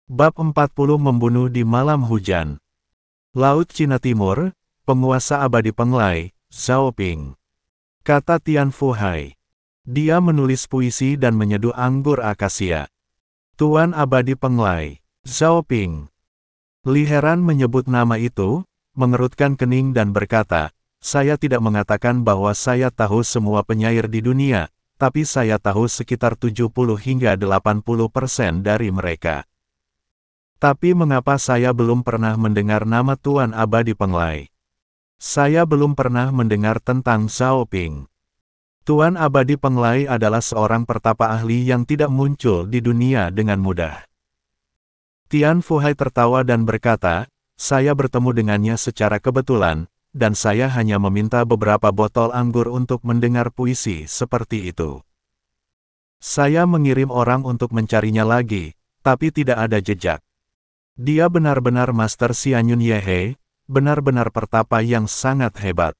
Bab 40 Membunuh di Malam Hujan. Laut Cina Timur, penguasa abadi Penglai, Zhao Ping. Kata Tian Fuhai. Dia menulis puisi dan menyeduh anggur akasia. Tuan abadi Penglai, Zhao Ping. Li Heran menyebut nama itu, mengerutkan kening dan berkata, saya tidak mengatakan bahwa saya tahu semua penyair di dunia, tapi saya tahu sekitar 70 hingga 80% dari mereka. Tapi mengapa saya belum pernah mendengar nama Tuan Abadi Penglai? Saya belum pernah mendengar tentang Zhao Ping. Tuan Abadi Penglai adalah seorang pertapa ahli yang tidak muncul di dunia dengan mudah. Tian Fuhai tertawa dan berkata, saya bertemu dengannya secara kebetulan, dan saya hanya meminta beberapa botol anggur untuk mendengar puisi seperti itu. Saya mengirim orang untuk mencarinya lagi, tapi tidak ada jejak. Dia benar-benar Master Xianyun Yehe, benar-benar pertapa yang sangat hebat.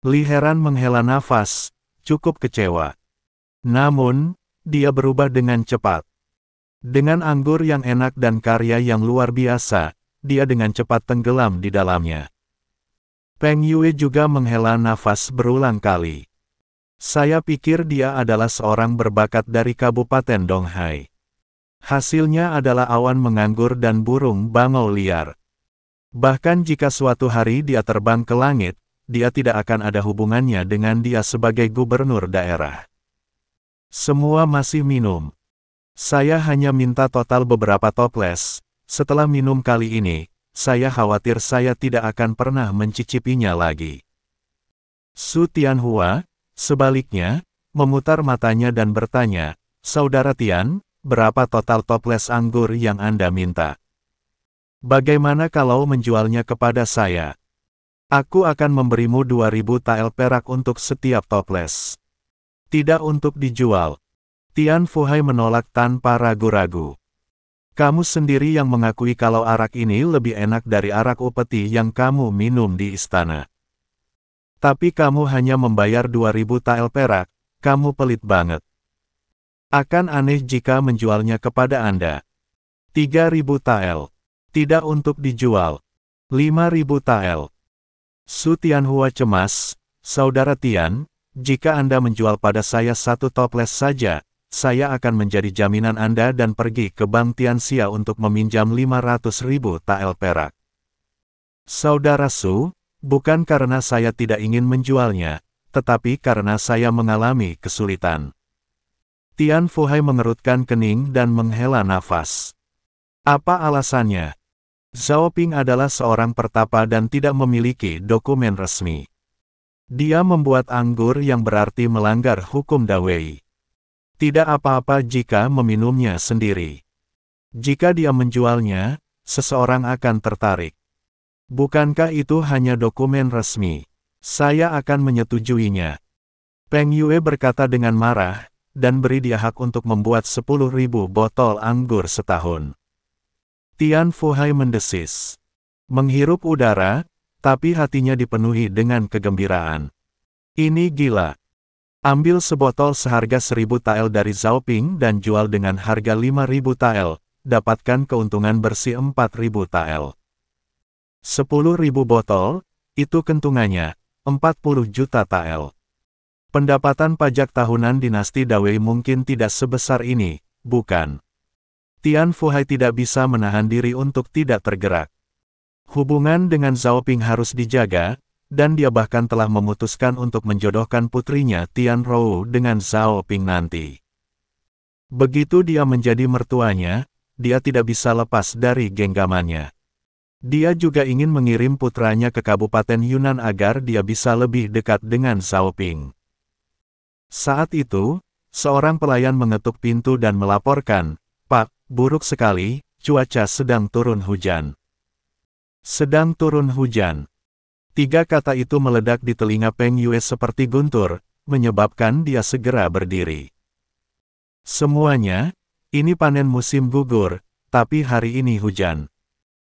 Li Heran menghela nafas, cukup kecewa. Namun, dia berubah dengan cepat. Dengan anggur yang enak dan karya yang luar biasa, dia dengan cepat tenggelam di dalamnya. Peng Yue juga menghela nafas berulang kali. Saya pikir dia adalah seorang berbakat dari Kabupaten Donghai. Hasilnya adalah awan menganggur dan burung bangau liar. Bahkan jika suatu hari dia terbang ke langit, dia tidak akan ada hubungannya dengan dia sebagai gubernur daerah. Semua masih minum. Saya hanya minta total beberapa toples. Setelah minum kali ini, saya khawatir saya tidak akan pernah mencicipinya lagi. Su Tianhua, sebaliknya, memutar matanya dan bertanya, Saudara Tian, berapa total toples anggur yang Anda minta? Bagaimana kalau menjualnya kepada saya? Aku akan memberimu 2000 tael perak untuk setiap toples. Tidak untuk dijual. Tian Fuhai menolak tanpa ragu-ragu. Kamu sendiri yang mengakui kalau arak ini lebih enak dari arak upeti yang kamu minum di istana. Tapi kamu hanya membayar 2000 tael perak, kamu pelit banget. Akan aneh jika menjualnya kepada Anda. 3000 tael. Tidak untuk dijual. 5000 tael. Su Tianhua cemas, Saudara Tian, jika Anda menjual pada saya satu toples saja, saya akan menjadi jaminan Anda dan pergi ke Bank Tianxia untuk meminjam 500.000 tael perak. Saudara Su, bukan karena saya tidak ingin menjualnya, tetapi karena saya mengalami kesulitan. Tian Fuhai mengerutkan kening dan menghela nafas. Apa alasannya? Zhao Ping adalah seorang pertapa dan tidak memiliki dokumen resmi. Dia membuat anggur yang berarti melanggar hukum Dawei. Tidak apa-apa jika meminumnya sendiri. Jika dia menjualnya, seseorang akan tertarik. Bukankah itu hanya dokumen resmi? Saya akan menyetujuinya. Peng Yue berkata dengan marah, dan beri dia hak untuk membuat 10.000 botol anggur setahun. Tian Fuhai mendesis. Menghirup udara, tapi hatinya dipenuhi dengan kegembiraan. Ini gila. Ambil sebotol seharga 1000 tael dari Zhao Ping dan jual dengan harga 5.000 tael, dapatkan keuntungan bersih 4.000 tael. 10.000 botol, itu kentungannya, 40 juta tael. Pendapatan pajak tahunan dinasti Dawei mungkin tidak sebesar ini, bukan? Tian Fuhai tidak bisa menahan diri untuk tidak tergerak. Hubungan dengan Zhao Ping harus dijaga, dan dia bahkan telah memutuskan untuk menjodohkan putrinya Tian Rou dengan Zhao Ping nanti. Begitu dia menjadi mertuanya, dia tidak bisa lepas dari genggamannya. Dia juga ingin mengirim putranya ke Kabupaten Yunnan agar dia bisa lebih dekat dengan Zhao Ping. Saat itu, seorang pelayan mengetuk pintu dan melaporkan, Pak, buruk sekali, cuaca sedang turun hujan. Sedang turun hujan. 3 kata itu meledak di telinga Peng Yue seperti guntur, menyebabkan dia segera berdiri. Semuanya, ini panen musim gugur, tapi hari ini hujan.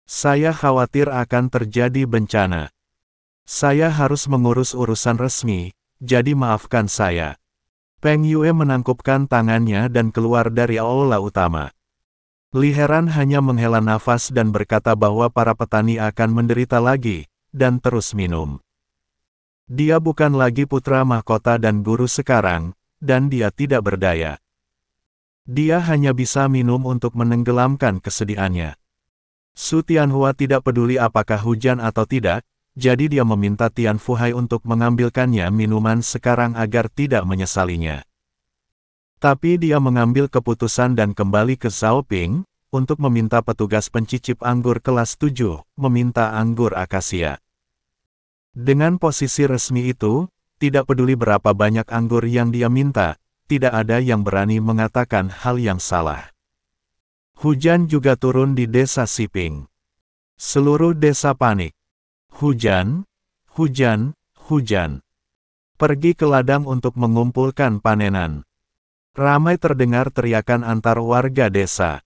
Saya khawatir akan terjadi bencana. Saya harus mengurus urusan resmi, jadi maafkan saya. Peng Yue menangkupkan tangannya dan keluar dari aula utama. Li Heran hanya menghela nafas dan berkata bahwa para petani akan menderita lagi, dan terus minum. Dia bukan lagi putra mahkota dan guru sekarang, dan dia tidak berdaya. Dia hanya bisa minum untuk menenggelamkan kesedihannya. Su Tianhua tidak peduli apakah hujan atau tidak, jadi dia meminta Tian Fuhai untuk mengambilkannya minuman sekarang agar tidak menyesalinya. Tapi dia mengambil keputusan dan kembali ke Zhaoping, untuk meminta petugas pencicip anggur kelas 7, meminta anggur akasia. Dengan posisi resmi itu, tidak peduli berapa banyak anggur yang dia minta, tidak ada yang berani mengatakan hal yang salah. Hujan juga turun di desa Siping. Seluruh desa panik. Hujan, hujan, hujan. Pergi ke ladang untuk mengumpulkan panenan. Ramai terdengar teriakan antar warga desa.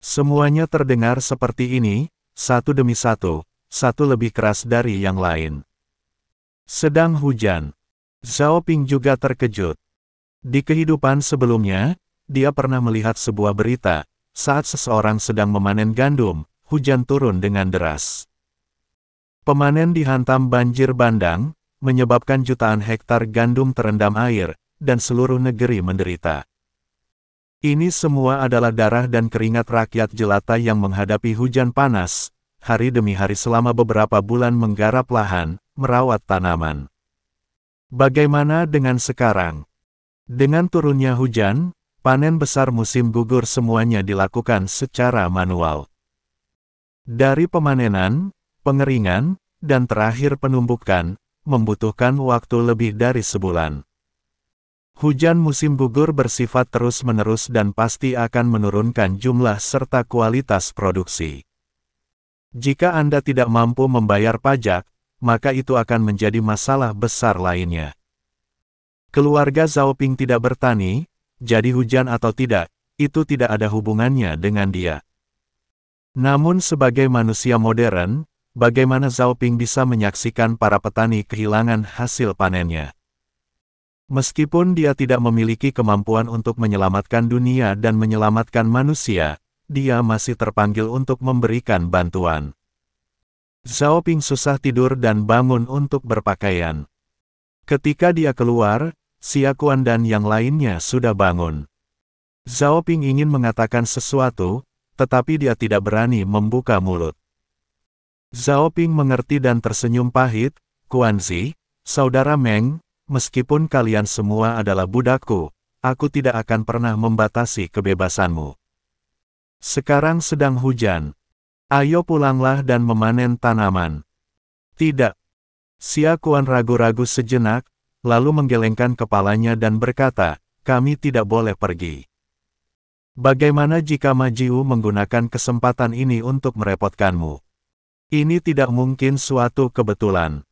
Semuanya terdengar seperti ini, satu demi satu, satu lebih keras dari yang lain. Sedang hujan. Zhaoping juga terkejut. Di kehidupan sebelumnya, dia pernah melihat sebuah berita, saat seseorang sedang memanen gandum, hujan turun dengan deras. Pemanen dihantam banjir bandang, menyebabkan jutaan hektar gandum terendam air, dan seluruh negeri menderita. Ini semua adalah darah dan keringat rakyat jelata yang menghadapi hujan panas, hari demi hari selama beberapa bulan menggarap lahan, merawat tanaman. Bagaimana dengan sekarang? Dengan turunnya hujan, panen besar musim gugur semuanya dilakukan secara manual. Dari pemanenan, pengeringan, dan terakhir penumbukan, membutuhkan waktu lebih dari sebulan. Hujan musim gugur bersifat terus-menerus dan pasti akan menurunkan jumlah serta kualitas produksi. Jika Anda tidak mampu membayar pajak, maka itu akan menjadi masalah besar lainnya. Keluarga Zhaoping tidak bertani, jadi hujan atau tidak, itu tidak ada hubungannya dengan dia. Namun sebagai manusia modern, bagaimana Zhaoping bisa menyaksikan para petani kehilangan hasil panennya? Meskipun dia tidak memiliki kemampuan untuk menyelamatkan dunia dan menyelamatkan manusia, dia masih terpanggil untuk memberikan bantuan. Zhaoping susah tidur dan bangun untuk berpakaian. Ketika dia keluar, Xia Kuan dan yang lainnya sudah bangun. Zhaoping ingin mengatakan sesuatu, tetapi dia tidak berani membuka mulut. Zhaoping mengerti dan tersenyum pahit, Kuanzi, saudara Meng, meskipun kalian semua adalah budakku, aku tidak akan pernah membatasi kebebasanmu. Sekarang sedang hujan. Ayo pulanglah dan memanen tanaman. Tidak. Xia Kuan ragu-ragu sejenak, lalu menggelengkan kepalanya dan berkata, kami tidak boleh pergi. Bagaimana jika Majiu menggunakan kesempatan ini untuk merepotkanmu? Ini tidak mungkin suatu kebetulan.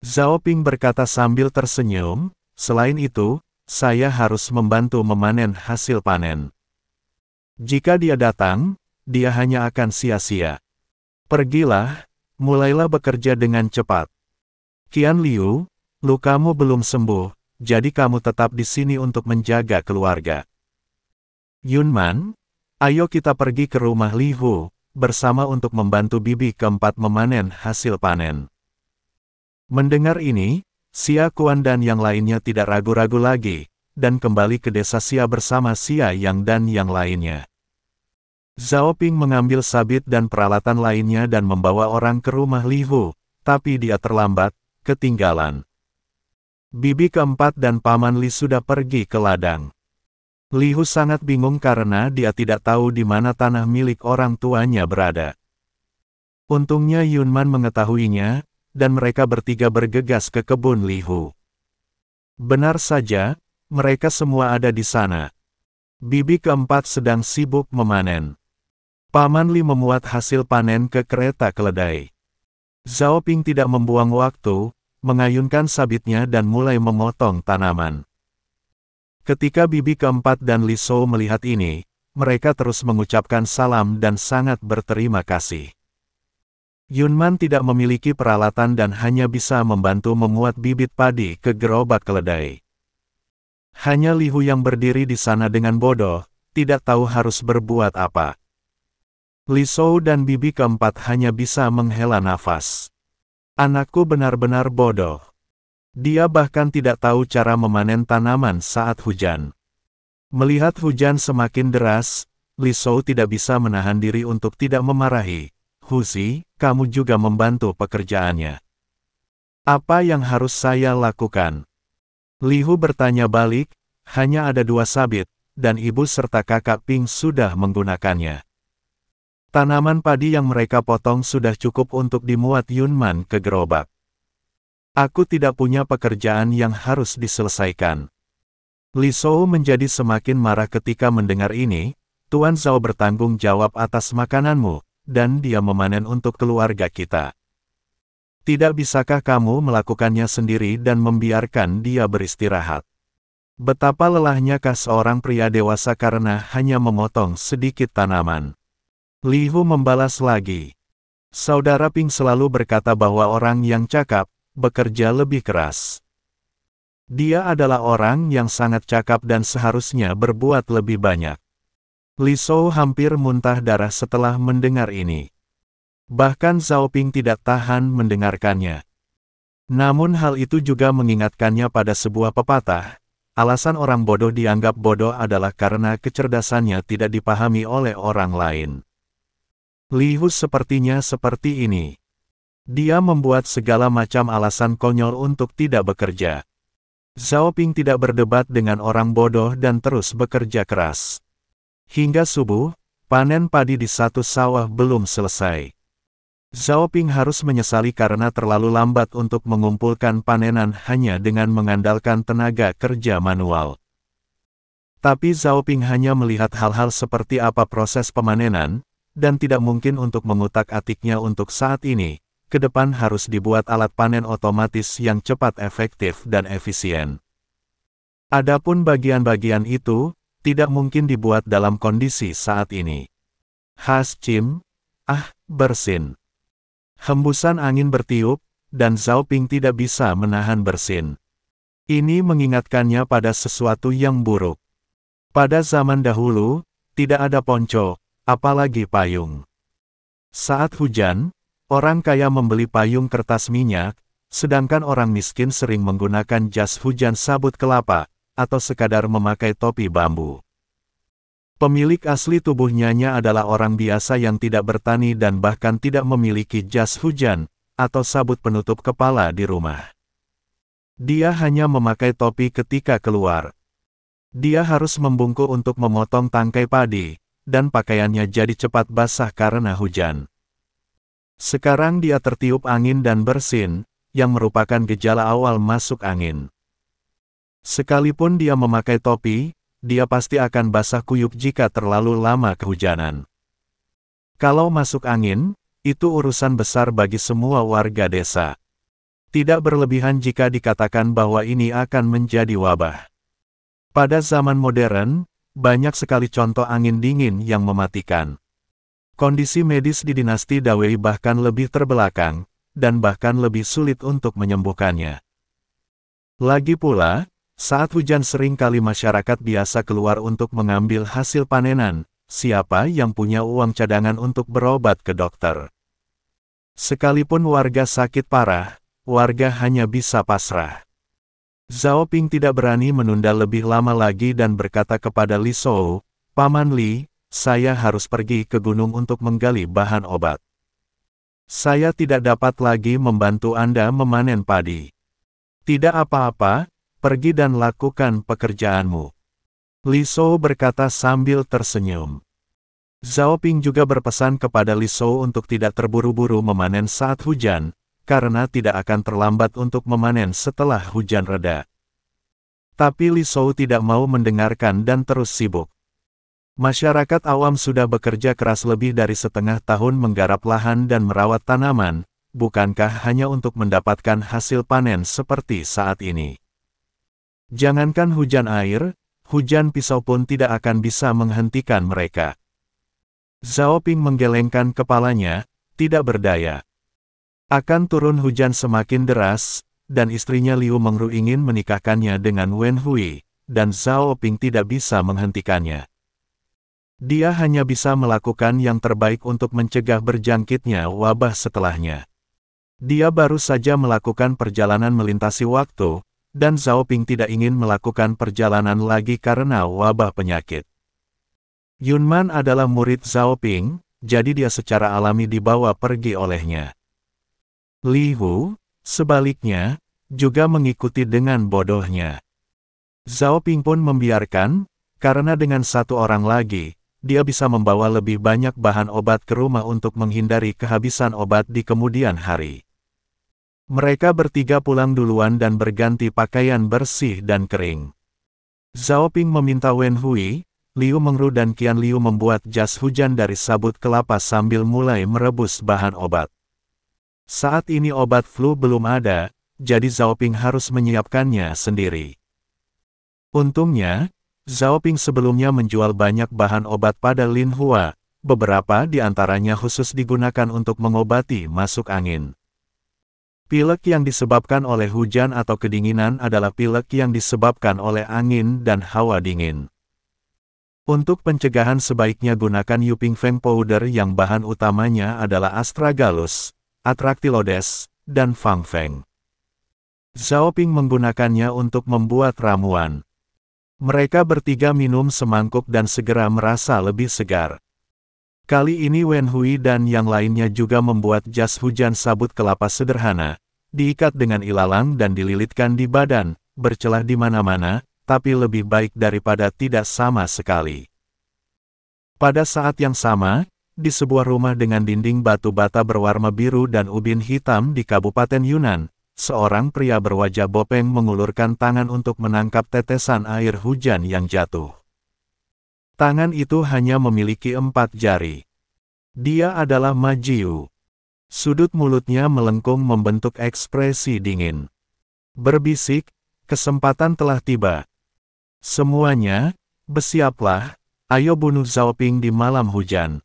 Zhaoping berkata sambil tersenyum, selain itu, saya harus membantu memanen hasil panen. Jika dia datang, dia hanya akan sia-sia. Pergilah, mulailah bekerja dengan cepat. Qian Liu, lukamu belum sembuh, jadi kamu tetap di sini untuk menjaga keluarga. Yunman, ayo kita pergi ke rumah Li Hu, bersama untuk membantu bibi keempat memanen hasil panen. Mendengar ini, Xia Kuan dan yang lainnya tidak ragu-ragu lagi, dan kembali ke desa Xia bersama Xia Yang dan yang lainnya. Zhaoping mengambil sabit dan peralatan lainnya dan membawa orang ke rumah Li Hu, tapi dia terlambat, ketinggalan. Bibi keempat dan paman Li sudah pergi ke ladang. Li Hu sangat bingung karena dia tidak tahu di mana tanah milik orang tuanya berada. Untungnya Yunman mengetahuinya, dan mereka bertiga bergegas ke kebun Li Hu. Benar saja, mereka semua ada di sana. Bibi keempat sedang sibuk memanen. Paman Li memuat hasil panen ke kereta keledai. Zhaoping tidak membuang waktu, mengayunkan sabitnya dan mulai memotong tanaman. Ketika bibi keempat dan Li Shou melihat ini, mereka terus mengucapkan salam dan sangat berterima kasih. Yunman tidak memiliki peralatan dan hanya bisa membantu memuat bibit padi ke gerobak keledai. Hanya Li Hu yang berdiri di sana dengan bodoh, tidak tahu harus berbuat apa. Li Shou dan bibi keempat hanya bisa menghela nafas. Anakku benar-benar bodoh. Dia bahkan tidak tahu cara memanen tanaman saat hujan. Melihat hujan semakin deras, Li Shou tidak bisa menahan diri untuk tidak memarahi. Huzi, kamu juga membantu pekerjaannya. Apa yang harus saya lakukan? Li Hu bertanya balik, hanya ada 2 sabit, dan ibu serta kakak Ping sudah menggunakannya. Tanaman padi yang mereka potong sudah cukup untuk dimuat Yunman ke gerobak. Aku tidak punya pekerjaan yang harus diselesaikan. Li Shou menjadi semakin marah ketika mendengar ini. Tuan Zhao bertanggung jawab atas makananmu, dan dia memanen untuk keluarga kita. Tidak bisakah kamu melakukannya sendiri dan membiarkan dia beristirahat? Betapa lelahnyakah seorang pria dewasa karena hanya memotong sedikit tanaman? Li Hu membalas lagi. Saudara Ping selalu berkata bahwa orang yang cakap, bekerja lebih keras. Dia adalah orang yang sangat cakap dan seharusnya berbuat lebih banyak. Li Shou hampir muntah darah setelah mendengar ini. Bahkan Zhao Ping tidak tahan mendengarkannya. Namun hal itu juga mengingatkannya pada sebuah pepatah. Alasan orang bodoh dianggap bodoh adalah karena kecerdasannya tidak dipahami oleh orang lain. Li Hu sepertinya seperti ini. Dia membuat segala macam alasan konyol untuk tidak bekerja. Zhao Ping tidak berdebat dengan orang bodoh dan terus bekerja keras. Hingga subuh, panen padi di satu sawah belum selesai. Zhao Ping harus menyesali karena terlalu lambat untuk mengumpulkan panenan hanya dengan mengandalkan tenaga kerja manual. Tapi Zhao Ping hanya melihat hal-hal seperti apa proses pemanenan, dan tidak mungkin untuk mengutak-atiknya untuk saat ini. Ke depan harus dibuat alat panen otomatis yang cepat, efektif, dan efisien. Adapun bagian-bagian itu, tidak mungkin dibuat dalam kondisi saat ini. Haschim, bersin. Hembusan angin bertiup, dan Zhao Ping tidak bisa menahan bersin. Ini mengingatkannya pada sesuatu yang buruk. Pada zaman dahulu, tidak ada ponco, apalagi payung. Saat hujan, orang kaya membeli payung kertas minyak, sedangkan orang miskin sering menggunakan jas hujan sabut kelapa, atau sekadar memakai topi bambu. Pemilik asli tubuhnya adalah orang biasa yang tidak bertani dan bahkan tidak memiliki jas hujan, atau sabut penutup kepala di rumah. Dia hanya memakai topi ketika keluar. Dia harus membungkuk untuk memotong tangkai padi, dan pakaiannya jadi cepat basah karena hujan. Sekarang dia tertiup angin dan bersin, yang merupakan gejala awal masuk angin. Sekalipun dia memakai topi, dia pasti akan basah kuyup jika terlalu lama kehujanan. Kalau masuk angin, itu urusan besar bagi semua warga desa. Tidak berlebihan jika dikatakan bahwa ini akan menjadi wabah. Pada zaman modern, banyak sekali contoh angin dingin yang mematikan. Kondisi medis di dinasti Dawei bahkan lebih terbelakang, dan bahkan lebih sulit untuk menyembuhkannya. Lagi pula, saat hujan sering kali masyarakat biasa keluar untuk mengambil hasil panenan, siapa yang punya uang cadangan untuk berobat ke dokter? Sekalipun warga sakit parah, warga hanya bisa pasrah. Zhao Ping tidak berani menunda lebih lama lagi dan berkata kepada Li Shou, "Paman Li, saya harus pergi ke gunung untuk menggali bahan obat. Saya tidak dapat lagi membantu Anda memanen padi." "Tidak apa-apa, pergi dan lakukan pekerjaanmu," Li Shou berkata sambil tersenyum. Zhao Ping juga berpesan kepada Li Shou untuk tidak terburu-buru memanen saat hujan, karena tidak akan terlambat untuk memanen setelah hujan reda. Tapi Li Shou tidak mau mendengarkan dan terus sibuk. Masyarakat awam sudah bekerja keras lebih dari setengah tahun menggarap lahan dan merawat tanaman, bukankah hanya untuk mendapatkan hasil panen seperti saat ini? Jangankan hujan air, hujan pisau pun tidak akan bisa menghentikan mereka. Zhao Ping menggelengkan kepalanya, tidak berdaya. Akan turun hujan semakin deras, dan istrinya Liu Mengru ingin menikahkannya dengan Wen Hui, dan Zhao Ping tidak bisa menghentikannya. Dia hanya bisa melakukan yang terbaik untuk mencegah berjangkitnya wabah setelahnya. Dia baru saja melakukan perjalanan melintasi waktu, dan Zhao Ping tidak ingin melakukan perjalanan lagi karena wabah penyakit. Yunman adalah murid Zhao Ping, jadi dia secara alami dibawa pergi olehnya. Li Wu, sebaliknya, juga mengikuti dengan bodohnya. Zhao Ping pun membiarkan, karena dengan satu orang lagi, dia bisa membawa lebih banyak bahan obat ke rumah untuk menghindari kehabisan obat di kemudian hari. Mereka bertiga pulang duluan dan berganti pakaian bersih dan kering. Zhao Ping meminta Wen Hui, Liu Mengru dan Qian Liu membuat jas hujan dari sabut kelapa sambil mulai merebus bahan obat. Saat ini obat flu belum ada, jadi Zhao Ping harus menyiapkannya sendiri. Untungnya, Zhao Ping sebelumnya menjual banyak bahan obat pada Lin Hua, beberapa di antaranya khusus digunakan untuk mengobati masuk angin. Pilek yang disebabkan oleh hujan atau kedinginan adalah pilek yang disebabkan oleh angin dan hawa dingin. Untuk pencegahan sebaiknya gunakan Yuping Feng Powder yang bahan utamanya adalah Astragalus, Atractylodes, dan Fang Feng. Zhao Ping menggunakannya untuk membuat ramuan. Mereka bertiga minum semangkuk dan segera merasa lebih segar. Kali ini Wen Hui dan yang lainnya juga membuat jas hujan sabut kelapa sederhana, diikat dengan ilalang dan dililitkan di badan, bercelah di mana-mana, tapi lebih baik daripada tidak sama sekali. Pada saat yang sama, di sebuah rumah dengan dinding batu bata berwarna biru dan ubin hitam di Kabupaten Yunnan, seorang pria berwajah bopeng mengulurkan tangan untuk menangkap tetesan air hujan yang jatuh. Tangan itu hanya memiliki 4 jari. Dia adalah Ma Jiu. Sudut mulutnya melengkung membentuk ekspresi dingin. Berbisik, kesempatan telah tiba. Semuanya, bersiaplah, ayo bunuh Zhao Ping di malam hujan.